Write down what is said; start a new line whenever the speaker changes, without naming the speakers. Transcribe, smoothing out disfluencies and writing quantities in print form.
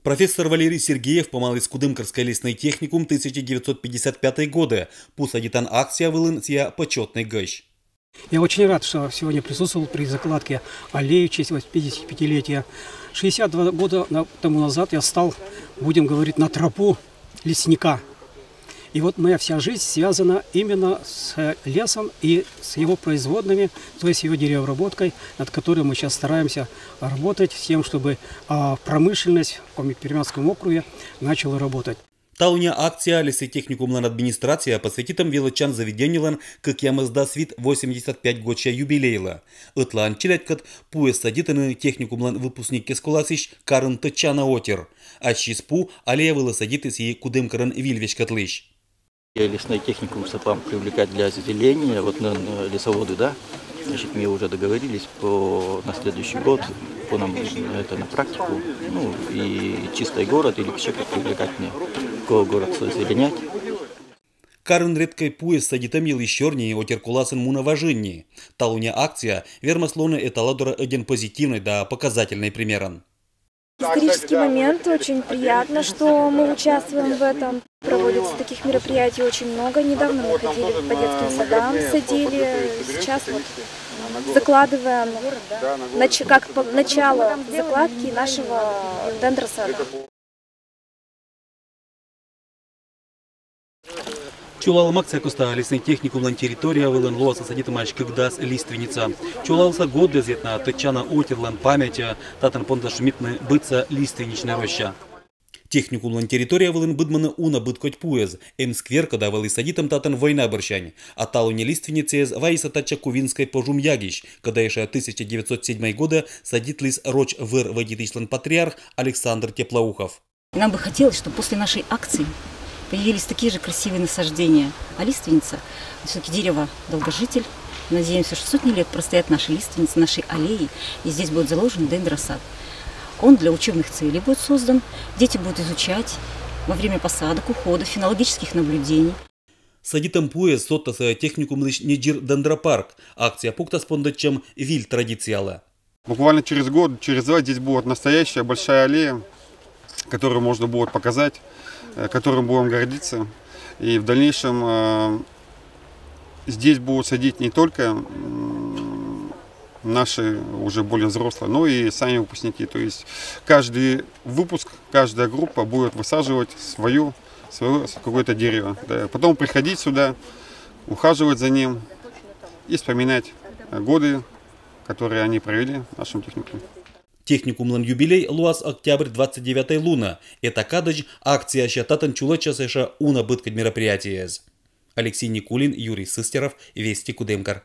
Профессор Валерий Сергеев помал из Кудымкарской лесной техникум 1955 года. Пусадитан акция вылын сия почетный гощ.
Я очень рад, что сегодня присутствовал при закладке аллеи в честь 55-летия. 62 года тому назад я стал, будем говорить, на тропу лесника. И вот моя вся жизнь связана именно с лесом и с его производными, то есть его деревообработкой, над которой мы сейчас стараемся работать, с тем, чтобы промышленность в Пермянском округе начала работать.
Тауня акция лесотехникумлан администрация посвятитам величан заведенийлан, как ямызда свит 85 годча юбилейла. Ытлан челяткат пуэс садитаны техникумлан выпускник кескуласищ Карын Тычана отер. А чиспу аллея вылосадиты сии Кудымкарын вильвеч котлыщ.
Лесной техникум вам привлекать для озеленения, вот на лесоводы, да? Значит, мы уже договорились на следующий год, это на практику, ну и чистый город или человек привлекать мне, город озеленять.
Карын редкой пуэс садитам елищернее отеркуласын мунаважинни. Талуня акция вермаслоны эталадора один позитивный да показательный примеран.
Исторический момент, очень приятно, что мы участвуем в этом. Проводится таких мероприятий очень много. Недавно мы ходили по детским садам, садили. Сейчас вот закладываем как начало закладки нашего дендросада.
Чулал акция коста лесный техникум на территория вылын лоса садитамач кыгдас лиственница. Чулался годы зетна Тычана отерлан памяти татан пондашмитны быца лиственничная роща. Техникум на территория вылын быдманы уна быткоть пуэз, сквер когда вылы садитам татан война борщань, а талуне лиственницез ваиса тача кувинской пожум ягищ, когда еще 1907 года садит лис роч выр водитышлан патриарх Александр Теплоухов.
Нам бы хотелось, чтобы после нашей акции появились такие же красивые насаждения. А лиственница, все-таки дерево долгожитель. Надеемся, что сотни лет простоят наши лиственницы, наши аллеи, и здесь будет заложен дендросад. Он для учебных целей будет создан. Дети будут изучать во время посадок, ухода, фенологических наблюдений.
Садитам пуэс соттаса техникум лишь неджир дендропарк. Акция пукта спондачем виль традициала.
Буквально через год, через два здесь будет настоящая большая аллея, которую можно будет показать, которым будем гордиться. И в дальнейшем здесь будут садить не только наши уже более взрослые, но и сами выпускники. То есть каждый выпуск, каждая группа будет высаживать свое какое-то дерево. Да. Потом приходить сюда, ухаживать за ним и вспоминать годы, которые они провели в нашем техникуме.
Техникумлан юбилей луас октябрь 29 луна. Это кадыч акция щататан чулача сэша уна быткать мероприятие. Алексей Никулин, Юрий Сыстеров, Вести Кудымкар.